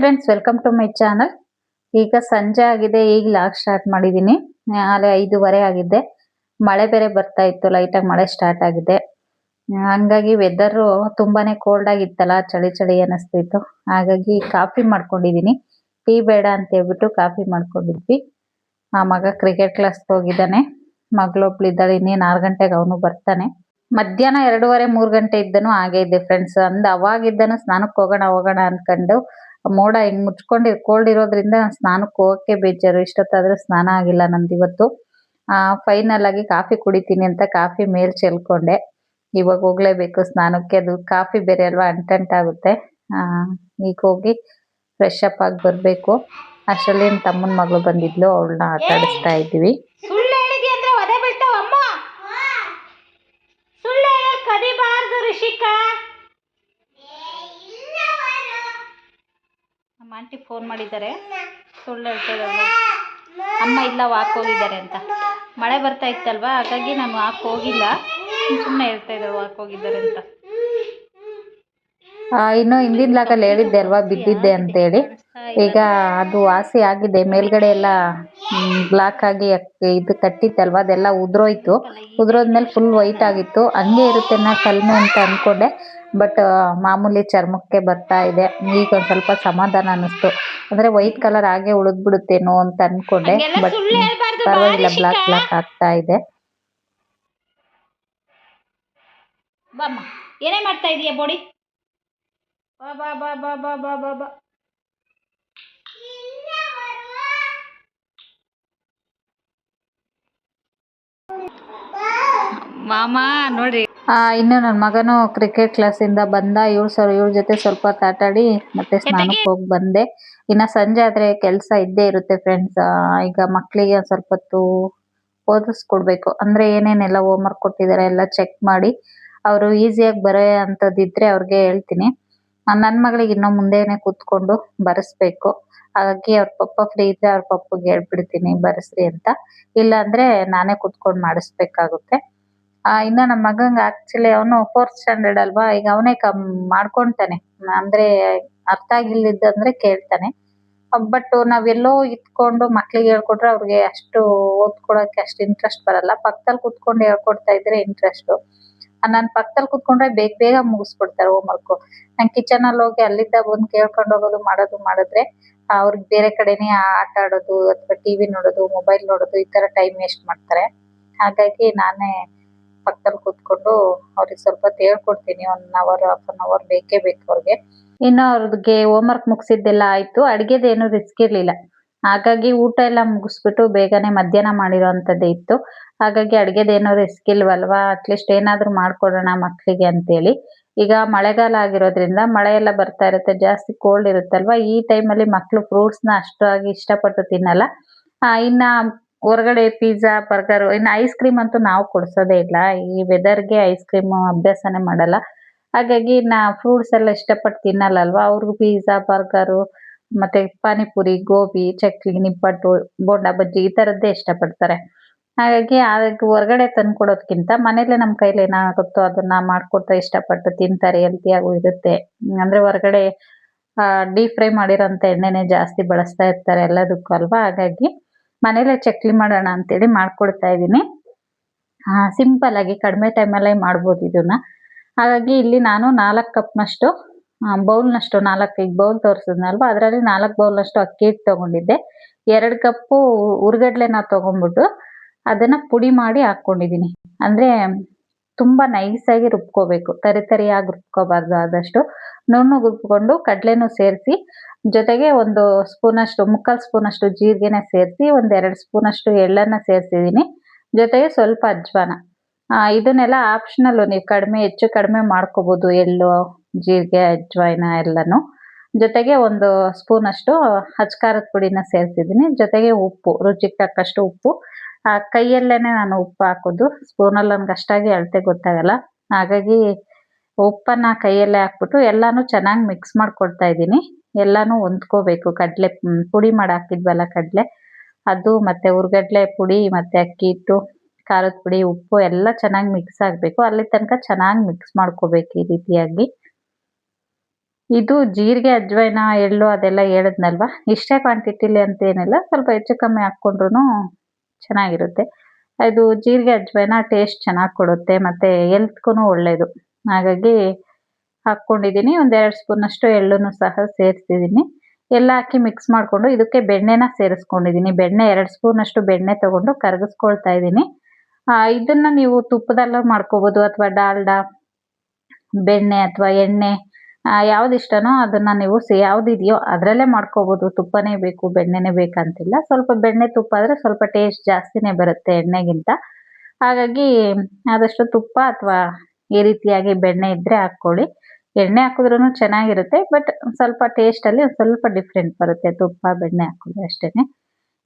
Friends, welcome to my channel. ಈಗ ಸಂಜೆ ಆಗಿದೆ. ಈಗ ಲಾಗ್ ಸ್ಟಾರ್ಟ್ ಮಾಡಿದ್ದೀನಿ. ಆಗಲೇ 5:15 ಆಗಿದ್ದೆ. ಮಳೆ ಬೇರೆ ಬರ್ತಾ ಇತ್ತು, ಲೈಟಾಗಿ ಮಳೆ ಸ್ಟಾರ್ಟ್ ಆಗಿದೆ. ಹಂಗಾಗಿ ವೆದರು ತುಂಬಾನೇ ಕೋಲ್ಡ್ ಆಗಿತ್ತಲ್ಲ, ಚಳಿ ಚಳಿ ಅನ್ನಿಸ್ತಿತ್ತು. ಹಾಗಾಗಿ ಕಾಫಿ ಮಾಡ್ಕೊಂಡಿದ್ದೀನಿ. ಟೀ ಬೇಡ ಅಂತ ಹೇಳ್ಬಿಟ್ಟು ಕಾಫಿ ಮಾಡ್ಕೊಂಡಿದ್ವಿ. ಆ ಮಗ ಕ್ರಿಕೆಟ್ ಕ್ಲಾಸ್ಗೆ ಹೋಗಿದ್ದಾನೆ. ಮಗಳೊಬ್ಳಿದ್ದಾಳೆ, ಇನ್ನೇನು 6 ಗಂಟೆಗೆ ಅವನು ಬರ್ತಾನೆ. ಮಧ್ಯಾಹ್ನ 2:30 3 ಗಂಟೆ ಇದ್ದನು ಹಾಗೆ ಇದ್ದೆ ಫ್ರೆಂಡ್ಸ್. ಅವಾಗಿದ್ದನು ಸ್ನಾನಕ್ಕೆ ಹೋಗೋಣ ಹೋಗೋಣ ಅನ್ಕೊಂಡು, ಮೋಡ ಹಿಂಗ್ ಮುಚ್ಕೊಂಡು ಕೋಲ್ಡ್ ಇರೋದ್ರಿಂದ ಸ್ನಾನಕ್ಕೆ ಹೋಗಕ್ಕೆ ಬೇಜಾರು. ಇಷ್ಟೊತ್ತಾದ್ರೂ ಸ್ನಾನ ಆಗಿಲ್ಲ ನಂದು ಇವತ್ತು. ಫೈನಲ್ ಆಗಿ ಕಾಫಿ ಕುಡಿತೀನಿ ಅಂತ ಕಾಫಿ ಮೇಲ್ ಚೆಲ್ಕೊಂಡೆ. ಇವಾಗ ಹೋಗ್ಲೇಬೇಕು ಸ್ನಾನಕ್ಕೆ. ಅದು ಕಾಫಿ ಬೇರೆ ಅಲ್ವಾ, ಅಂಟಂಟಾಗುತ್ತೆ. ಈಗ ಹೋಗಿ ಫ್ರೆಶ್ ಅಪ್ ಆಗಿ ಬರ್ಬೇಕು. ಅಷ್ಟರಲ್ಲಿ ನನ್ನ ತಮ್ಮನ ಮಗಳು ಬಂದಿದ್ಲು, ಅವಳನ್ನ ಆಟ ಆಡಿಸ್ತಾ ಇದ್ವಿ. ನಮ್ಮ ಆಂಟಿ ಫೋನ್ ಮಾಡಿದ್ದಾರೆ, ಸುಳ್ಳು ಹೇಳ್ತಿದ್ದಾರೆ. ಅಮ್ಮ ಇಲ್ಲ, ವಾಕ್ ಹೋಗಿದ್ದಾರೆ ಅಂತ. ಮಳೆ ಬರ್ತಾ ಇತ್ತಲ್ವಾ, ಹಾಗಾಗಿ ನಾನು ವಾಕ್ ಹೋಗಿಲ್ಲ. ಸುಮ್ಮನೆ ಹೇಳ್ತಾ ಇದ್ದಾರೆ ವಾಕ್ ಹೋಗಿದ್ದಾರೆ ಅಂತ. ಇನ್ನು ಹಿಂದಿನ ಲಾಗಲ್ಲಿ ಹೇಳಿದ್ದೆ ಅಲ್ವಾ ಬಿದ್ದಿದ್ದೆ ಅಂತೇಳಿ. ಈಗ ಅದು ವಾಸಿ ಆಗಿದೆ. ಮೇಲ್ಗಡೆ ಎಲ್ಲ ಬ್ಲಾಕ್ ಆಗಿ ಇದು ಕಟ್ಟಿತ್ತಲ್ವಾ, ಅದೆಲ್ಲ ಉದ್ರೋಯ್ತು. ಉದ್ರೋದ್ಮೇಲೆ ಫುಲ್ ವೈಟ್ ಆಗಿತ್ತು. ಹಂಗೆ ಇರುತ್ತೆ ನಾ ಕಲ್ಮೆ ಅಂತ ಅನ್ಕೊಂಡೆ. ಬಟ್ ಮಾಮೂಲಿ ಚರ್ಮಕ್ಕೆ ಬರ್ತಾ ಇದೆ. ಈಗ ಒಂದ್ ಸ್ವಲ್ಪ ಸಮಾಧಾನ ಅನ್ನಿಸ್ತು. ಅಂದ್ರೆ ವೈಟ್ ಕಲರ್ ಹಾಗೆ ಉಳಿದ್ಬಿಡುತ್ತೇನೋ ಅಂತ ಅನ್ಕೊಂಡೆ. ಬಟ್ ಪರವಾಗಿಲ್ಲ, ಬ್ಲಾಕ್ ಬ್ಲಾಕ್ ಆಗ್ತಾ ಇದೆ. ಬಾಮ್ಮ, ಏನೇ ಮಾಡ್ತಾ ಇದೀಯ ಬೋಡಿ? ಬಾ ಬಾ ಬಾ ಬಾ ಬಾ ಬಾ ಬಾ ಬಾ. ಮಾಮ ನೋಡ್ರಿ. ಇನ್ನು ನನ್ನ ಮಗನು ಕ್ರಿಕೆಟ್ ಕ್ಲಾಸಿಂದ ಬಂದ. ಇವ್ರ ಜೊತೆ ಸ್ವಲ್ಪ ಆಟಾಡಿ ಮತ್ತೆ ಸ್ನಾನಕ್ಕೆ ಹೋಗಿ ಬಂದೆ. ಇನ್ನ ಸಂಜೆ ಆದ್ರೆ ಕೆಲಸ ಇದ್ದೇ ಇರುತ್ತೆ ಫ್ರೆಂಡ್ಸ್. ಈಗ ಮಕ್ಕಳಿಗೆ ಸ್ವಲ್ಪ ಹೊತ್ತು ಓದಿಸ್ಕೊಡ್ಬೇಕು. ಅಂದ್ರೆ ಏನೇನೆಲ್ಲ ಹೋಮ್ ವರ್ಕ್ ಕೊಟ್ಟಿದ್ದಾರೆ ಎಲ್ಲ ಚೆಕ್ ಮಾಡಿ, ಅವರು ಈಸಿಯಾಗಿ ಬರೋ ಅಂಥದ್ದಿದ್ರೆ ಅವ್ರಿಗೆ ಹೇಳ್ತೀನಿ. ನನ್ನ ಮಗಳಿಗೆ ಇನ್ನೂ ಮುಂದೆನೆ ಕೂತ್ಕೊಂಡು ಬರೆಸ್ಬೇಕು. ಹಾಗಾಗಿ ಅವ್ರ ಪಪ್ಪ ಫ್ರೀ ಇದ್ರೆ ಅವ್ರ ಪಪ್ಪಗೆ ಹೇಳ್ಬಿಡ್ತೀನಿ ಬರೆಸ್ರಿ ಅಂತ. ಇಲ್ಲ ಅಂದ್ರೆ ನಾನೇ ಕೂತ್ಕೊಂಡು ಮಾಡಿಸ್ಬೇಕಾಗುತ್ತೆ. ಇನ್ನು ನಮ್ಮ ಮಗಂಗೆ ಆಕ್ಚುಲಿ ಅವನು 4th ಸ್ಟ್ಯಾಂಡರ್ಡ್ ಅಲ್ವಾ, ಈಗ ಅವನೇ ಮಾಡ್ಕೊಂತಾನೆ. ಅಂದ್ರೆ ಅರ್ಥ ಆಗಿಲ್ಲದಂದ್ರೆ ಕೇಳ್ತಾನೆ. ಬಟ್ ನಾವೆಲ್ಲೋ ಇತ್ಕೊಂಡು ಮಕ್ಳಿಗೆ ಹೇಳ್ಕೊಟ್ರೆ ಅವ್ರಿಗೆ ಅಷ್ಟು ಓದ್ಕೊಳಕ್ಕೆ ಅಷ್ಟು ಇಂಟ್ರೆಸ್ಟ್ ಬರಲ್ಲ. ಪಕ್ಕದಲ್ಲಿ ಕೂತ್ಕೊಂಡು ಹೇಳ್ಕೊಡ್ತಾ ಇದ್ರೆ ಇಂಟ್ರೆಸ್ಟ್. ನಾನು ಪಕ್ಕದಲ್ಲಿ ಕೂತ್ಕೊಂಡ್ರೆ ಬೇಗ ಬೇಗ ಮುಗಿಸ್ಬಿಡ್ತಾರೆ ಹೋಮ್ ವರ್ಕ್. ನಾನು ಕಿಚನ್ ಅಲ್ಲಿ ಹೋಗಿ ಅಲ್ಲಿದ್ದ ಬಂದು ಕೇಳ್ಕೊಂಡು ಹೋಗೋದು ಮಾಡಿದ್ರೆ ಅವ್ರಿಗೆ ಬೇರೆ ಕಡೆನೇ ಆಟ ಆಡೋದು ಅಥವಾ ಟಿವಿ ನೋಡೋದು, ಮೊಬೈಲ್ ನೋಡೋದು, ಈ ತರ ಟೈಮ್ ವೇಸ್ಟ್ ಮಾಡ್ತಾರೆ. ಹಾಗಾಗಿ ನಾನೇ ಪಕ್ಕದಲ್ಲಿ ಕೂತ್ಕೊಂಡು ಅವ್ರಿಗೆ ಸ್ವಲ್ಪ ಹೊತ್ತು ಹೇಳ್ಕೊಡ್ತೀನಿ. 1 ಅವರ್ 1/2 ಅವರ್ ಬೇಕೇ ಬೇಕು ಅವ್ರಿಗೆ. ಇನ್ನು ಅವ್ರಿಗೆ ಹೋಮ್ ವರ್ಕ್ ಮುಗಿಸಿದ್ದೆಲ್ಲ ಆಯ್ತು. ಅಡ್ಗೆದೇನು ರಿಸ್ಕ್ ಇರ್ಲಿಲ್ಲ. ಹಾಗಾಗಿ ಊಟ ಎಲ್ಲ ಮುಗಿಸ್ಬಿಟ್ಟು ಬೇಗನೆ ಮಧ್ಯಾಹ್ನ ಮಾಡಿರೋಂಥದ್ದೇ ಇತ್ತು. ಹಾಗಾಗಿ ಅಡ್ಗೆದೇನೋ ರಿಸ್ಕ್ ಇಲ್ವಲ್ವಾ, ಅಟ್ಲೀಸ್ಟ್ ಏನಾದ್ರೂ ಮಾಡ್ಕೊಡೋಣ ಮಕ್ಕಳಿಗೆ ಅಂತೇಳಿ. ಈಗ ಮಳೆಗಾಲ ಆಗಿರೋದ್ರಿಂದ ಮಳೆ ಎಲ್ಲ ಬರ್ತಾ ಇರುತ್ತೆ, ಜಾಸ್ತಿ ಕೋಲ್ಡ್ ಇರುತ್ತಲ್ವಾ. ಈ ಟೈಮಲ್ಲಿ ಮಕ್ಕಳು ಫ್ರೂಟ್ಸ್ನ ಅಷ್ಟಾಗಿ ಇಷ್ಟಪಟ್ಟು ತಿನ್ನಲ್ಲ. ಇನ್ನ ಹೊರಗಡೆ ಪಿಜ್ಜಾ, ಬರ್ಗರ್, ಇನ್ನು ಐಸ್ ಕ್ರೀಮ್ ಅಂತೂ ನಾವು ಕೊಡ್ಸೋದೇ ಇಲ್ಲ. ಈ ವೆದರ್ಗೆ ಐಸ್ ಕ್ರೀಮ್ ಅಭ್ಯಾಸನೇ ಮಾಡಲ್ಲ. ಹಾಗಾಗಿ ಫ್ರೂಟ್ಸ್ ಎಲ್ಲ ಇಷ್ಟಪಟ್ಟು ತಿನ್ನಲ್ಲ ಅಲ್ವಾ. ಅವ್ರಿಗೂ ಪಿಜ್ಜಾ, ಬರ್ಗರು, ಮತ್ತೆ ಪಾನಿಪುರಿ, ಗೋಬಿ, ಚಕ್ಲಿ, ನಿಪ್ಪಟ್ಟು, ಬೋಂಡಾ ಬಜ್ಜಿ ಈ ಥರದ್ದೇ ಇಷ್ಟಪಡ್ತಾರೆ. ಹಾಗಾಗಿ ಹೊರಗಡೆ ತಂದ್ಕೊಡೋದ್ಕಿಂತ ಮನೇಲೆ ನಮ್ಮ ಕೈಲಿ ಏನಾಗುತ್ತೋ ಅದನ್ನ ಮಾಡ್ಕೊಟ್ರೆ ಇಷ್ಟಪಟ್ಟು ತಿಂತಾರೆ. ಹೆಲ್ತಿಯಾಗೂ ಇರುತ್ತೆ. ಅಂದ್ರೆ ಹೊರಗಡೆ ಡೀಪ್ ಫ್ರೈ ಮಾಡಿರೋಂಥ ಎಣ್ಣೆನೇ ಜಾಸ್ತಿ ಬಳಸ್ತಾ ಇರ್ತಾರೆ ಎಲ್ಲದಕ್ಕೂ ಅಲ್ವಾ. ಹಾಗಾಗಿ ಮನೇಲೆ ಚಕ್ಲಿ ಮಾಡೋಣ ಅಂತೇಳಿ ಮಾಡ್ಕೊಡ್ತಾ ಇದ್ದೀನಿ. ಸಿಂಪಲ್ ಆಗಿ ಕಡಿಮೆ ಟೈಮಲ್ಲೇ ಮಾಡ್ಬೋದು ಇದನ್ನ. ಹಾಗಾಗಿ ಇಲ್ಲಿ ನಾನು 4 ಕಪ್ನಷ್ಟು ಬೌಲ್ನಷ್ಟು 4 ಬೌಲ್ ತೋರಿಸಿದ್ನಲ್ವ, ಅದರಲ್ಲಿ 4 ಬೌಲ್ನಷ್ಟು ಅಕ್ಕಿ ಹಿಟ್ಟು ತಗೊಂಡಿದ್ದೆ. 2 ಕಪ್ಪು ಹುರ್ಗಡ್ಲೆನ ತಗೊಂಡ್ಬಿಟ್ಟು ಅದನ್ನ ಪುಡಿ ಮಾಡಿ ಹಾಕೊಂಡಿದ್ದೀನಿ. ಅಂದ್ರೆ ತುಂಬಾ ನೈಸಾಗಿ ರುಬ್ಕೋಬೇಕು, ತರಿಯಾಗಿ ರುಬ್ಕೋಬಾರ್ದು. ಆದಷ್ಟು ನುಣ್ಣಗೆ ರುಬ್ಕೊಂಡು ಕಡಲೆನೂ ಸೇರಿಸಿ, ಜೊತೆಗೆ 1 ಸ್ಪೂನಷ್ಟು 3/4 ಸ್ಪೂನಷ್ಟು ಜೀರಿಗೆನ ಸೇರಿಸಿ, 1 2 ಸ್ಪೂನಷ್ಟು ಎಳ್ಳನ್ನ ಸೇರಿಸಿದ್ದೀನಿ. ಜೊತೆಗೆ ಸ್ವಲ್ಪ ಅಜ್ವಾನ. ಇದನ್ನೆಲ್ಲ ಆಪ್ಷನಲ್ಲು, ನೀವು ಹೆಚ್ಚು ಕಡಿಮೆ ಮಾಡ್ಕೋಬೋದು. ಎಳ್ಳು, ಜೀರಿಗೆ, ಅಜ್ವಾನ ಎಲ್ಲನೂ. ಜೊತೆಗೆ 1 ಸ್ಪೂನಷ್ಟು ಖಾರದ ಪುಡಿನ ಸೇರಿಸಿದ್ದೀನಿ. ಜೊತೆಗೆ ಉಪ್ಪು, ರುಚಿಗೆ ತಕ್ಕಷ್ಟು ಉಪ್ಪು. ಕೈಯಲ್ಲೇನೆ ನಾನು ಉಪ್ಪು ಹಾಕೋದು. ಸ್ಪೂನಲ್ಲಿ ನನಗೆ ಅಷ್ಟಾಗಿ ಅಳತೆ ಗೊತ್ತಾಗಲ್ಲ. ಹಾಗಾಗಿ ಉಪ್ಪನ್ನ ಕೈಯಲ್ಲೇ ಹಾಕ್ಬಿಟ್ಟು ಎಲ್ಲಾನು ಚೆನ್ನಾಗಿ ಮಿಕ್ಸ್ ಮಾಡ್ಕೊಳ್ತಾ ಇದ್ದೀನಿ. ಎಲ್ಲಾನು ಹೊಂದ್ಕೋಬೇಕು. ಕಡಲೆ ಪುಡಿ ಮಾಡಿ ಹಾಕಿದ್ವಲ್ಲ ಕಡಲೆ, ಅದು ಮತ್ತೆ ಹುರ್ಗಡ್ಲೆ ಪುಡಿ ಮತ್ತೆ ಅಕ್ಕಿ ಹಿಟ್ಟು, ಖಾರದ ಪುಡಿ, ಉಪ್ಪು ಎಲ್ಲ ಚೆನ್ನಾಗಿ ಮಿಕ್ಸ್ ಆಗಬೇಕು. ಅಲ್ಲಿ ತನಕ ಚೆನ್ನಾಗಿ ಮಿಕ್ಸ್ ಮಾಡ್ಕೋಬೇಕು ಈ ರೀತಿಯಾಗಿ. ಇದು ಜೀರಿಗೆ, ಅಜ್ವಾಯಿನ, ಎಳ್ಳು ಅದೆಲ್ಲ ಹೇಳಿದ್ನಲ್ವಾ, ಇಷ್ಟೇ ಕ್ವಾಂಟಿಟಿಲಿ ಅಂತೇನಿಲ್ಲ, ಸ್ವಲ್ಪ ಹೆಚ್ಚು ಕಮ್ಮಿ ಹಾಕ್ಕೊಂಡ್ರೂ ಚೆನ್ನಾಗಿರುತ್ತೆ. ಅದು ಜೀರಿಗೆ, ಅಜ್ವಾಯಿನ ಟೇಸ್ಟ್ ಚೆನ್ನಾಗಿ ಕೊಡುತ್ತೆ ಮತ್ತು ಹೆಲ್ತ್ಗೂ ಒಳ್ಳೆಯದು. ಹಾಗಾಗಿ ಹಾಕ್ಕೊಂಡಿದ್ದೀನಿ. ಒಂದು 2 ಸ್ಪೂನಷ್ಟು ಎಳ್ಳನ್ನು ಸಹ ಸೇರಿಸಿದ್ದೀನಿ. ಎಲ್ಲ ಹಾಕಿ ಮಿಕ್ಸ್ ಮಾಡಿಕೊಂಡು ಇದಕ್ಕೆ ಬೆಣ್ಣೆನ ಸೇರಿಸ್ಕೊಂಡಿದ್ದೀನಿ. ಬೆಣ್ಣೆ 2 ಸ್ಪೂನಷ್ಟು ಬೆಣ್ಣೆ ತೊಗೊಂಡು ಕರಗಿಸ್ಕೊಳ್ತಾ ಇದ್ದೀನಿ. ಇದನ್ನು ನೀವು ತುಪ್ಪದಲ್ಲೂ ಮಾಡ್ಕೋಬೋದು ಅಥವಾ ಡಾಲ್ಡಾ, ಬೆಣ್ಣೆ ಅಥವಾ ಎಣ್ಣೆ ಯಾವ್ದು ಇಷ್ಟನೋ ಅದನ್ನು ನೀವು ಯಾವುದಿದೆಯೋ ಅದರಲ್ಲೇ ಮಾಡ್ಕೋಬೋದು. ತುಪ್ಪನೇ ಬೇಕು, ಬೆಣ್ಣೆನೇ ಬೇಕಂತಿಲ್ಲ. ಸ್ವಲ್ಪ ಬೆಣ್ಣೆ, ತುಪ್ಪ ಆದರೆ ಸ್ವಲ್ಪ ಟೇಸ್ಟ್ ಜಾಸ್ತಿನೇ ಬರುತ್ತೆ ಎಣ್ಣೆಗಿಂತ. ಹಾಗಾಗಿ ಆದಷ್ಟು ತುಪ್ಪ ಅಥವಾ ಈ ರೀತಿಯಾಗಿ ಬೆಣ್ಣೆ ಇದ್ದರೆ ಹಾಕ್ಕೊಳ್ಳಿ. ಎಣ್ಣೆ ಹಾಕಿದ್ರೂ ಚೆನ್ನಾಗಿರುತ್ತೆ, ಬಟ್ ಸ್ವಲ್ಪ ಟೇಸ್ಟಲ್ಲಿ ಒಂದು ಸ್ವಲ್ಪ ಡಿಫ್ರೆಂಟ್ ಬರುತ್ತೆ ತುಪ್ಪ, ಬೆಣ್ಣೆ ಹಾಕಿದ್ರೆ ಅಷ್ಟೇ.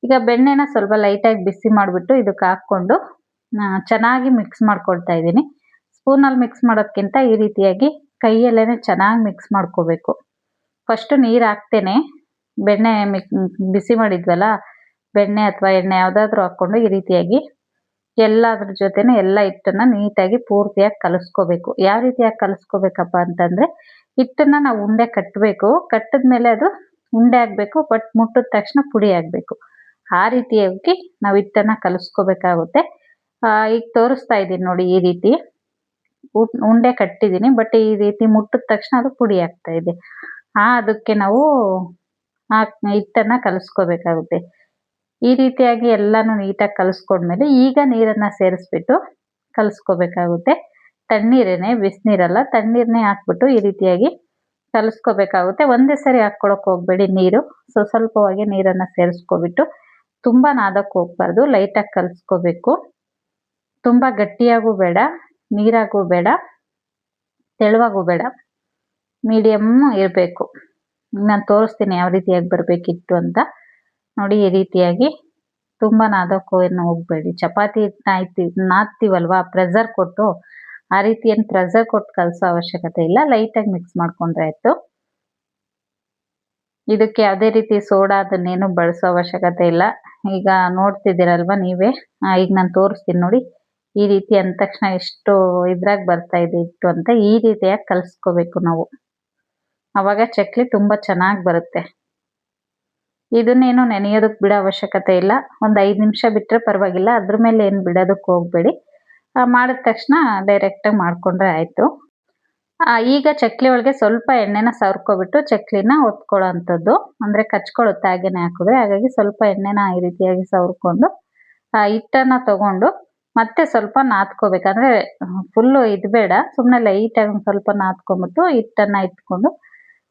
ಈಗ ಬೆಣ್ಣೆನ ಸ್ವಲ್ಪ ಲೈಟಾಗಿ ಬಿಸಿ ಮಾಡಿಬಿಟ್ಟು ಇದಕ್ಕೆ ಹಾಕ್ಕೊಂಡು ಚೆನ್ನಾಗಿ ಮಿಕ್ಸ್ ಮಾಡ್ಕೊಳ್ತಾ ಇದ್ದೀನಿ. ಸ್ಪೂನಲ್ಲಿ ಮಿಕ್ಸ್ ಮಾಡೋದಕ್ಕಿಂತ ಈ ರೀತಿಯಾಗಿ ಕೈಯಲ್ಲೇ ಚೆನ್ನಾಗಿ ಮಿಕ್ಸ್ ಮಾಡ್ಕೋಬೇಕು. ಫಸ್ಟು ನೀರು ಹಾಕ್ತೇನೆ, ಬೆಣ್ಣೆ ಬಿಸಿ ಮಾಡಿದ್ವಲ್ಲ, ಬೆಣ್ಣೆ ಅಥವಾ ಎಣ್ಣೆ ಯಾವುದಾದ್ರೂ ಹಾಕ್ಕೊಂಡು ಈ ರೀತಿಯಾಗಿ ಎಲ್ಲದ್ರ ಜೊತೆನೂ ಎಲ್ಲ ಹಿಟ್ಟನ್ನು ನೀಟಾಗಿ ಪೂರ್ತಿಯಾಗಿ ಕಲಿಸ್ಕೋಬೇಕು. ಯಾವ ರೀತಿಯಾಗಿ ಕಲಿಸ್ಕೋಬೇಕಪ್ಪ ಅಂತಂದರೆ, ಹಿಟ್ಟನ್ನು ನಾವು ಉಂಡೆ ಕಟ್ಟಬೇಕು. ಕಟ್ಟಿದ್ಮೇಲೆ ಅದು ಉಂಡೆ ಆಗಬೇಕು, ಬಟ್ ಮುಟ್ಟಿದ ತಕ್ಷಣ ಪುಡಿ ಆಗಬೇಕು. ಆ ರೀತಿಯಾಗಿ ನಾವು ಹಿಟ್ಟನ್ನು ಕಲಿಸ್ಕೋಬೇಕಾಗುತ್ತೆ. ಈಗ ತೋರಿಸ್ತಾ ಇದ್ದೀನಿ ನೋಡಿ, ಈ ರೀತಿ ಉಂಡೆ ಕಟ್ಟಿದ್ದೀನಿ, ಬಟ್ ಈ ರೀತಿ ಮುಟ್ಟಿದ ತಕ್ಷಣ ಅದು ಪುಡಿ ಆಗ್ತಾ ಇದೆ. ಅದಕ್ಕೆ ನಾವು ಹಿಟ್ಟನ್ನು ಕಲಿಸ್ಕೋಬೇಕಾಗುತ್ತೆ. ಈ ರೀತಿಯಾಗಿ ಎಲ್ಲನೂ ನೀಟಾಗಿ ಕಲಿಸ್ಕೊಂಡ್ಮೇಲೆ ಈಗ ನೀರನ್ನು ಸೇರಿಸ್ಬಿಟ್ಟು ಕಲಿಸ್ಕೋಬೇಕಾಗುತ್ತೆ. ತಣ್ಣೀರೇನೆ, ಬಿಸಿನೀರಲ್ಲ, ತಣ್ಣೀರನ್ನೇ ಹಾಕ್ಬಿಟ್ಟು ಈ ರೀತಿಯಾಗಿ ಕಲಿಸ್ಕೋಬೇಕಾಗುತ್ತೆ. ಒಂದೇ ಸರಿ ಹಾಕ್ಕೊಳಕ್ಕೆ ಹೋಗಬೇಡಿ ನೀರು. ಸ್ವಲ್ಪವಾಗಿ ನೀರನ್ನು ಸೇರಿಸ್ಕೊಬಿಟ್ಟು ತುಂಬ ನಾದಕ್ಕೆ ಹೋಗ್ಬಾರ್ದು, ಲೈಟಾಗಿ ಕಲಿಸ್ಕೋಬೇಕು. ತುಂಬ ಗಟ್ಟಿಯಾಗೂ ಬೇಡ, ನೀರಾಗೂ ಬೇಡ, ತೆಳುವಾಗೂ ಬೇಡ, ಮೀಡಿಯಮ್ ಇರಬೇಕು. ನಾನು ತೋರಿಸ್ತೀನಿ ಯಾವ ರೀತಿಯಾಗಿ ಬರಬೇಕಿತ್ತು ಅಂತ. ನೋಡಿ, ಈ ರೀತಿಯಾಗಿ ತುಂಬ ನಾದಕ್ಕೂ ಏನು ಹೋಗಬೇಡಿ. ಚಪಾತಿ ನಾದ್ತೀವಲ್ವಾ ಪ್ರೆಷರ್ ಕೊಟ್ಟು, ಆ ರೀತಿ ಏನು ಪ್ರೆಷರ್ ಕೊಟ್ಟು ಕಲಸೋ ಅವಶ್ಯಕತೆ ಇಲ್ಲ. ಲೈಟಾಗಿ ಮಿಕ್ಸ್ ಮಾಡ್ಕೊಂಡ್ರೆ ಆಯಿತು. ಇದಕ್ಕೆ ಯಾವುದೇ ರೀತಿ ಸೋಡಾ ಅದನ್ನೇನು ಬಳಸೋ ಅವಶ್ಯಕತೆ ಇಲ್ಲ. ಈಗ ನೋಡ್ತಿದ್ದೀರಲ್ವ ನೀವೇ, ಈಗ ನಾನು ತೋರಿಸ್ತೀನಿ ನೋಡಿ. ಈ ರೀತಿ ಅಂದ ತಕ್ಷಣ ಎಷ್ಟು ಇದ್ರಾಗ ಬರ್ತಾ ಇದೆ ಹಿಟ್ಟು ಅಂತ. ಈ ರೀತಿಯಾಗಿ ಕಲಿಸ್ಕೋಬೇಕು ನಾವು, ಆವಾಗ ಚಕ್ಲಿ ತುಂಬ ಚೆನ್ನಾಗಿ ಬರುತ್ತೆ. ಇದನ್ನೇನು ನೆನೆಯೋದಕ್ಕೆ ಬಿಡೋ ಅವಶ್ಯಕತೆ ಇಲ್ಲ. ಒಂದು 5 ನಿಮಿಷ ಬಿಟ್ಟರೆ ಪರವಾಗಿಲ್ಲ, ಅದ್ರ ಮೇಲೆ ಏನು ಬಿಡೋದಕ್ಕೆ ಹೋಗಬೇಡಿ. ಮಾಡಿದ ತಕ್ಷಣ ಡೈರೆಕ್ಟಾಗಿ ಮಾಡಿಕೊಂಡ್ರೆ ಆಯಿತು. ಈಗ ಚಕ್ಲಿ ಒಳಗೆ ಸ್ವಲ್ಪ ಎಣ್ಣೆನ ಸವರ್ಕೊಬಿಟ್ಟು ಚಕ್ಲಿನ ಒತ್ಕೊಳ್ಳೋ ಅಂಥದ್ದು, ಅಂದರೆ ಕಚ್ಕೊಳ್ಳುತ್ತೆ ಹಾಗೇನೆ ಹಾಕಿದ್ರೆ. ಹಾಗಾಗಿ ಸ್ವಲ್ಪ ಎಣ್ಣೆನ ಈ ರೀತಿಯಾಗಿ ಸವರ್ಕೊಂಡು ಹಿಟ್ಟನ್ನು ತಗೊಂಡು ಮತ್ತೆ ಸ್ವಲ್ಪ ನಾದ್ಕೋಬೇಕು. ಅಂದರೆ ಫುಲ್ಲು ಇದು ಬೇಡ, ಸುಮ್ಮನೆ ಲೈಟಾಗಿ ಒಂದು ಸ್ವಲ್ಪ ನಾದ್ಕೊಂಬಿಟ್ಟು ಹಿಟ್ಟನ್ನು ಇಟ್ಕೊಂಡು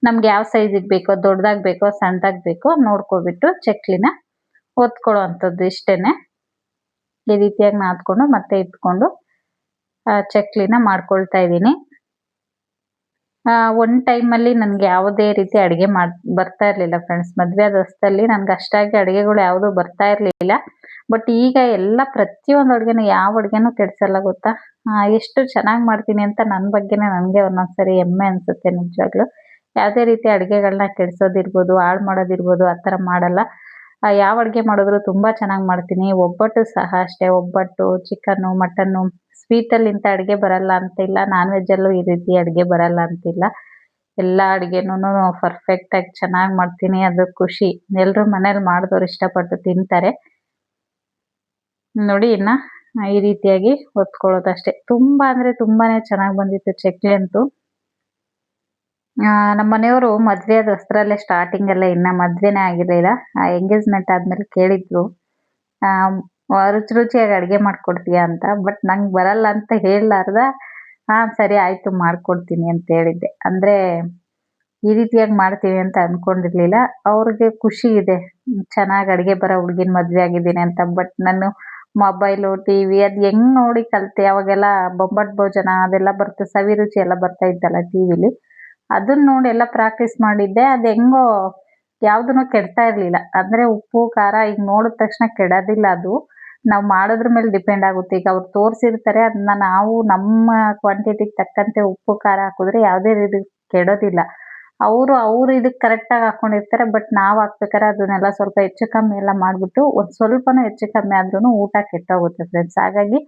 ನಮ್ಗೆ ಯಾವ ಸೈಜಿಗೆ ಬೇಕೋ, ದೊಡ್ಡದಾಗಿ ಬೇಕೋ ಸಣ್ಣದಾಗಿ ಬೇಕೋ ನೋಡ್ಕೊಬಿಟ್ಟು ಚಕ್ಲಿನ ಒತ್ಕೊಳ್ಳೋ ಅಂಥದ್ದು ಇಷ್ಟೇ. ಈ ರೀತಿಯಾಗಿ ನಾದ್ಕೊಂಡು ಮತ್ತೆ ಇಟ್ಕೊಂಡು ಚಕ್ಲಿನ ಮಾಡ್ಕೊಳ್ತಾ ಇದ್ದೀನಿ. ಒಂದು ಟೈಮಲ್ಲಿ ನನಗೆ ಯಾವುದೇ ರೀತಿ ಅಡುಗೆ ಬರ್ತಾ ಇರಲಿಲ್ಲ ಫ್ರೆಂಡ್ಸ್. ಮದುವೆ ಆದ ಹೊಸದಲ್ಲಿ ನನಗೆ ಅಷ್ಟಾಗಿ ಅಡುಗೆಗಳು ಯಾವುದೂ ಬರ್ತಾ ಇರಲಿಲ್ಲ. ಬಟ್ ಈಗ ಎಲ್ಲ ಪ್ರತಿಯೊಂದು ಅಡುಗೆನೂ, ಯಾವ ಅಡುಗೆನೂ ಕೆಡಿಸಲ್ಲ ಗೊತ್ತಾ. ಎಷ್ಟು ಚೆನ್ನಾಗಿ ಮಾಡ್ತೀನಿ ಅಂತ ನನ್ನ ಬಗ್ಗೆನೇ ನನಗೆ ಒಂದೊಂದ್ಸರಿ ಹೆಮ್ಮೆ ಅನಿಸುತ್ತೆ ನಿಜವಾಗ್ಲೂ. ಯಾವುದೇ ರೀತಿ ಅಡುಗೆಗಳನ್ನ ಕೆಡಿಸೋದಿರ್ಬೋದು, ಹಾಳು ಮಾಡೋದಿರ್ಬೋದು, ಆ ಥರ ಮಾಡಲ್ಲ. ಯಾವ ಅಡುಗೆ ಮಾಡಿದ್ರು ತುಂಬ ಚೆನ್ನಾಗಿ ಮಾಡ್ತೀನಿ. ಒಬ್ಬಟ್ಟು ಸಹ ಅಷ್ಟೇ, ಒಬ್ಬಟ್ಟು, ಚಿಕನ್ನು, ಮಟನ್ನು, ಸ್ವೀಟಲ್ಲಿ ಇಂಥ ಅಡುಗೆ ಬರಲ್ಲ ಅಂತಿಲ್ಲ, ನಾನ್ ವೆಜ್ಜಲ್ಲೂ ಈ ರೀತಿ ಅಡುಗೆ ಬರಲ್ಲ ಅಂತಿಲ್ಲ. ಎಲ್ಲ ಅಡುಗೆನೂ ಪರ್ಫೆಕ್ಟಾಗಿ ಚೆನ್ನಾಗಿ ಮಾಡ್ತೀನಿ. ಅದು ಖುಷಿ. ಎಲ್ಲರೂ ಮನೇಲಿ ಮಾಡಿದವ್ರು ಇಷ್ಟಪಟ್ಟು ತಿಂತಾರೆ. ನೋಡಿ, ಇನ್ನು ಈ ರೀತಿಯಾಗಿ ಒತ್ಕೊಳ್ಳೋದಷ್ಟೇ. ತುಂಬ ಅಂದರೆ ತುಂಬಾ ಚೆನ್ನಾಗಿ ಬಂದಿತ್ತು ಚಕ್ಲಿ ಅಂತೂ. ನಮ್ಮ ಮನೆಯವರು ಮದುವೆ ಆದ ಹೊಸದ್ರಲ್ಲೇ ಸ್ಟಾರ್ಟಿಂಗಲ್ಲೇ, ಇನ್ನು ಮದುವೆನೇ ಆಗಿರಲಿಲ್ಲ, ಎಂಗೇಜ್ಮೆಂಟ್ ಆದಮೇಲೆ ಕೇಳಿದ್ರು, ರುಚಿಯಾಗಿ ಅಡುಗೆ ಮಾಡಿಕೊಡ್ತೀಯಾ ಅಂತ. ಬಟ್ ನಂಗೆ ಬರಲ್ಲ ಅಂತ ಹೇಳಲಾರ್ದ ಸರಿ ಆಯಿತು ಮಾಡಿಕೊಡ್ತೀನಿ ಅಂತ ಹೇಳಿದ್ದೆ. ಅಂದರೆ ಈ ರೀತಿಯಾಗಿ ಮಾಡ್ತೀವಿ ಅಂತ ಅಂದ್ಕೊಂಡಿರಲಿಲ್ಲ. ಅವ್ರಿಗೆ ಖುಷಿ ಇದೆ, ಚೆನ್ನಾಗಿ ಅಡುಗೆ ಬರೋ ಹುಡುಗಿನ ಮದುವೆ ಆಗಿದ್ದೀನಿ ಅಂತ. ಬಟ್ ನಾನು ಮೊಬೈಲು, TV ಅದು ಹೆಂಗೆ ನೋಡಿ ಕಲಿತೆ. ಅವಾಗೆಲ್ಲ ಬೊಂಬಾಟ್ ಭೋಜನ ಅದೆಲ್ಲ ಬರ್ತಾ, ಸವಿರುಚಿ ಎಲ್ಲ ಬರ್ತಾ ಇತ್ತಲ್ಲ TVಲಿ, ಅದನ್ನ ನೋಡಿ ಎಲ್ಲ ಪ್ರಾಕ್ಟೀಸ್ ಮಾಡಿದ್ದೆ. ಅದು ಹೆಂಗೋ ಯಾವುದೂ ಕೆಡ್ತಾ ಇರಲಿಲ್ಲ. ಅಂದರೆ ಉಪ್ಪು, ಖಾರ ಈಗ ನೋಡಿದ ತಕ್ಷಣ ಕೆಡೋದಿಲ್ಲ. ಅದು ನಾವು ಮಾಡೋದ್ರ ಮೇಲೆ ಡಿಪೆಂಡ್ ಆಗುತ್ತೆ. ಈಗ ಅವ್ರು ತೋರಿಸಿರ್ತಾರೆ, ಅದನ್ನ ನಾವು ನಮ್ಮ ಕ್ವಾಂಟಿಟಿಗೆ ತಕ್ಕಂತೆ ಉಪ್ಪು, ಖಾರ ಹಾಕಿದ್ರೆ ಯಾವುದೇ ರೀತಿ ಕೆಡೋದಿಲ್ಲ. ಅವರು ಇದಕ್ಕೆ ಕರೆಕ್ಟಾಗಿ ಹಾಕ್ಕೊಂಡಿರ್ತಾರೆ. ಬಟ್ ನಾವು ಹಾಕ್ಬೇಕಾದ್ರೆ ಅದನ್ನೆಲ್ಲ ಸ್ವಲ್ಪ ಹೆಚ್ಚು ಕಮ್ಮಿ ಎಲ್ಲ ಮಾಡಿಬಿಟ್ಟು, ಒಂದು ಸ್ವಲ್ಪನೂ ಹೆಚ್ಚು ಕಮ್ಮಿ ಆದ್ರೂ ಊಟ ಕೆಟ್ಟೋಗುತ್ತೆ ಫ್ರೆಂಡ್ಸ್. ಹಾಗಾಗಿ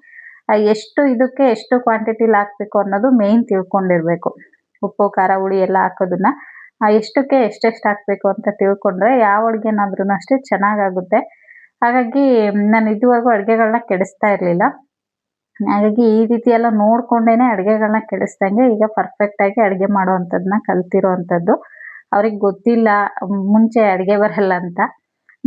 ಎಷ್ಟು ಇದಕ್ಕೆ ಎಷ್ಟು ಕ್ವಾಂಟಿಟಿಲಿ ಹಾಕಬೇಕು ಅನ್ನೋದು ಮೇಯ್ನ್ ತಿಳ್ಕೊಂಡಿರಬೇಕು. ಉಪ್ಪು, ಖಾರ, ಹುಳಿ ಎಲ್ಲ ಹಾಕೋದನ್ನ ಎಷ್ಟಕ್ಕೆ ಎಷ್ಟೆಷ್ಟು ಹಾಕಬೇಕು ಅಂತ ತಿಳ್ಕೊಂಡ್ರೆ ಯಾವ ಅಡುಗೆನಾದ್ರೂ ಅಷ್ಟೇ ಚೆನ್ನಾಗಾಗುತ್ತೆ. ಹಾಗಾಗಿ ನಾನು ಇದುವರೆಗೂ ಅಡುಗೆಗಳನ್ನ ಕೆಡಿಸ್ತಾ ಇರಲಿಲ್ಲ. ಹಾಗಾಗಿ ಈ ರೀತಿ ಎಲ್ಲ ನೋಡ್ಕೊಂಡೇನೆ ಅಡುಗೆಗಳನ್ನ ಕೆಡಿಸ್ದಂಗೆ ಈಗ ಪರ್ಫೆಕ್ಟಾಗಿ ಅಡುಗೆ ಮಾಡುವಂಥದ್ದನ್ನ ಕಲ್ತಿರೋ ಅಂಥದ್ದು. ಅವ್ರಿಗೆ ಗೊತ್ತಿಲ್ಲ ಮುಂಚೆ ಅಡುಗೆ ಬರಲ್ಲ ಅಂತ.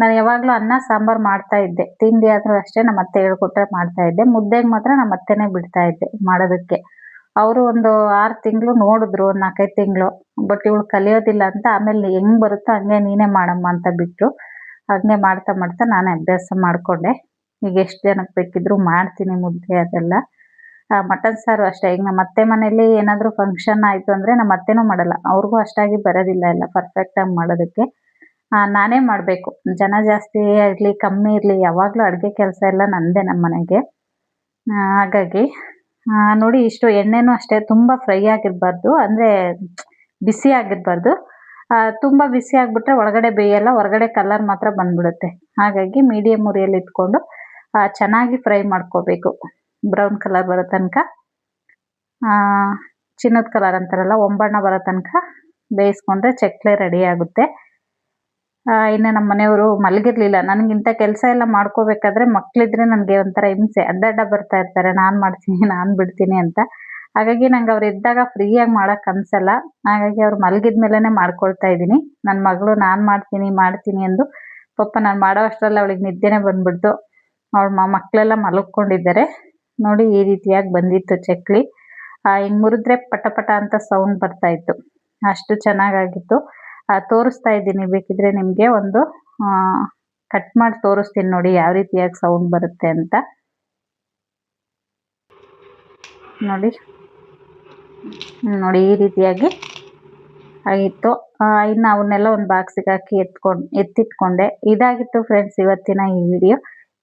ನಾನು ಯಾವಾಗಲೂ ಅನ್ನ ಸಾಂಬಾರು ಮಾಡ್ತಾ ಇದ್ದೆ. ತಿಂಡಿ ಆದರೂ ಅಷ್ಟೇ ನಮ್ಮ ಅತ್ತೆ ಹೇಳ್ಕೊಟ್ರೆ ಮಾಡ್ತಾ ಇದ್ದೆ. ಮುದ್ದೆಗೆ ಮಾತ್ರ ನಮ್ಮ ಅತ್ತೆನೇ ಬಿಡ್ತಾ ಇದ್ದೆ ಮಾಡೋದಕ್ಕೆ. ಅವರು ಒಂದು 6 ತಿಂಗಳು ನೋಡಿದ್ರು, 4, 5 ತಿಂಗಳು. ಬಟ್ ಇವಳು ಕಲಿಯೋದಿಲ್ಲ ಅಂತ ಆಮೇಲೆ ಹೆಂಗ್ ಬರುತ್ತೋ ಹಂಗೆ ನೀನೇ ಮಾಡಮ್ಮ ಅಂತ ಬಿಟ್ರು. ಹಂಗೆ ಮಾಡ್ತಾ ಮಾಡ್ತಾ ನಾನೇ ಅಭ್ಯಾಸ ಮಾಡಿಕೊಂಡೆ. ಈಗ ಎಷ್ಟು ಜನಕ್ಕೆ ಬೇಕಿದ್ರೂ ಮಾಡ್ತೀನಿ ಮುದ್ದೆ ಅದೆಲ್ಲ. ಮಟನ್ ಸಾರು ಅಷ್ಟೇ. ಈಗ ನಮ್ಮ ಅತ್ತೆ ಮನೇಲಿ ಏನಾದರೂ ಫಂಕ್ಷನ್ ಆಯಿತು ಅಂದರೆ ನಮ್ಮ ಅತ್ತೆನೂ ಮಾಡಲ್ಲ. ಅವ್ರಿಗೂ ಅಷ್ಟಾಗಿ ಬರೋದಿಲ್ಲ ಎಲ್ಲ ಪರ್ಫೆಕ್ಟಾಗಿ ಮಾಡೋದಕ್ಕೆ. ನಾನೇ ಮಾಡಬೇಕು. ಜನ ಜಾಸ್ತಿ ಇರಲಿ ಕಮ್ಮಿ ಇರಲಿ ಯಾವಾಗಲೂ ಅಡುಗೆ ಕೆಲಸ ಎಲ್ಲ ನನ್ನದೇ ನಮ್ಮ ಮನೆಗೆ. ಹಾಗಾಗಿ ನೋಡಿ ಇಷ್ಟು ಎಣ್ಣೆನೂ ಅಷ್ಟೇ ತುಂಬ ಫ್ರೈ ಆಗಿರಬಾರ್ದು, ಅಂದರೆ ಬಿಸಿ ಆಗಿರಬಾರ್ದು. ತುಂಬ ಬಿಸಿ ಆಗಿಬಿಟ್ರೆ ಒಳಗಡೆ ಬೇಯಲ್ಲ, ಹೊರಗಡೆ ಕಲರ್ ಮಾತ್ರ ಬಂದ್ಬಿಡುತ್ತೆ. ಹಾಗಾಗಿ ಮೀಡಿಯಮ್ ಉರಿಯಲ್ಲಿ ಇಟ್ಕೊಂಡು ಚೆನ್ನಾಗಿ ಫ್ರೈ ಮಾಡ್ಕೋಬೇಕು. ಬ್ರೌನ್ ಕಲರ್ ಬರೋ ತನಕ, ಚಿನ್ನದ ಕಲರ್ ಅಂತಾರಲ್ಲ ಒಂಬಣ್ಣ ಬರೋ ತನಕ ಬೇಯಿಸ್ಕೊಂಡ್ರೆ ಚಕ್ಲಿ ರೆಡಿ ಆಗುತ್ತೆ. ಇನ್ನು ನಮ್ಮ ಮನೆಯವರು ಮಲಗಿರಲಿಲ್ಲ. ನನಗಿಂಥ ಕೆಲಸ ಎಲ್ಲ ಮಾಡ್ಕೋಬೇಕಾದ್ರೆ ಮಕ್ಕಳಿದ್ರೆ ನನಗೆ ಒಂಥರ ಹಿಂಸೆ. ಅಡ್ಡಾಡ್ಡ ಬರ್ತಾ ಇರ್ತಾರೆ, ನಾನು ಮಾಡ್ತೀನಿ ನಾನು ಬಿಡ್ತೀನಿ ಅಂತ. ಹಾಗಾಗಿ ನಂಗೆ ಅವ್ರು ಇದ್ದಾಗ ಫ್ರೀಯಾಗಿ ಮಾಡೋಕ್ಕೆ ಅನಿಸಲ್ಲ. ಹಾಗಾಗಿ ಅವ್ರು ಮಲಗಿದ ಮೇಲೇ ಮಾಡ್ಕೊಳ್ತಾ ಇದ್ದೀನಿ. ನನ್ನ ಮಗಳು ನಾನು ಮಾಡ್ತೀನಿ ಅಂದು ಪಾಪ ನಾನು ಮಾಡೋ ಅಷ್ಟರಲ್ಲಿ ಅವಳಿಗೆ ನಿದ್ದೆನೇ ಬಂದ್ಬಿಡ್ತು. ಅವಳ ಮಕ್ಕಳೆಲ್ಲ ಮಲಗ್ಕೊಂಡಿದ್ದಾರೆ. ನೋಡಿ ಈ ರೀತಿಯಾಗಿ ಬಂದಿತ್ತು ಚಕ್ಲಿ. ಹಿಂಗೆ ಮುರಿದ್ರೆ ಪಟ ಪಟ ಅಂತ ಸೌಂಡ್ ಬರ್ತಾ ಇತ್ತು. ಅಷ್ಟು ಚೆನ್ನಾಗಾಗಿತ್ತು. ತೋರಿಸ್ತಾ ಇದ್ದೀನಿ, ಬೇಕಿದ್ರೆ ನಿಮಗೆ ಒಂದು ಕಟ್ ಮಾಡಿ ತೋರಿಸ್ತೀನಿ ನೋಡಿ ಯಾವ ರೀತಿಯಾಗಿ ಸೌಂಡ್ ಬರುತ್ತೆ ಅಂತ. ನೋಡಿ ಈ ರೀತಿಯಾಗಿ ಆಗಿತ್ತು. ಇನ್ನು ಅವನ್ನೆಲ್ಲ ಒಂದು ಬಾಕ್ಸಿಗೆ ಹಾಕಿ ಎತ್ತಿಟ್ಕೊಂಡೆ. ಇದಾಗಿತ್ತು ಫ್ರೆಂಡ್ಸ್ ಇವತ್ತಿನ ಈ ವಿಡಿಯೋ.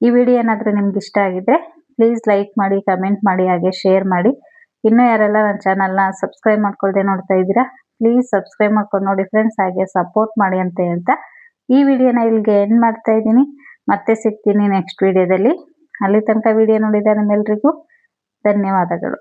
ಈ ವಿಡಿಯೋ ಏನಾದರೂ ನಿಮ್ಗೆ ಇಷ್ಟ ಆಗಿದ್ರೆ ಪ್ಲೀಸ್ ಲೈಕ್ ಮಾಡಿ, ಕಮೆಂಟ್ ಮಾಡಿ, ಹಾಗೆ ಶೇರ್ ಮಾಡಿ. ಇನ್ನೂ ಯಾರೆಲ್ಲ ನನ್ನ ಚಾನಲ್ನ ಸಬ್ಸ್ಕ್ರೈಬ್ ಮಾಡ್ಕೊಳ್ದೆ ನೋಡ್ತಾ ಇದ್ದೀರಾ ಪ್ಲೀಸ್ ಸಬ್ಸ್ಕ್ರೈಬ್ ಮಾಡ್ಕೊಂಡು ನೋಡಿ ಫ್ರೆಂಡ್ಸ್, ಹಾಗೆ ಸಪೋರ್ಟ್ ಮಾಡಿ ಅಂತ ಹೇಳ್ತಾ ಈ ವಿಡಿಯೋನ ಇಲ್ಲಿಗೆ ಎಂಡ್ ಮಾಡ್ತಾ ಇದ್ದೀನಿ. ಮತ್ತೆ ಸಿಗ್ತೀನಿ ನೆಕ್ಸ್ಟ್ ವಿಡಿಯೋದಲ್ಲಿ. ಅಲ್ಲಿ ತನಕ ವಿಡಿಯೋ ನೋಡಿದ ನಿಮ್ಮೆಲ್ರಿಗೂ ಧನ್ಯವಾದಗಳು.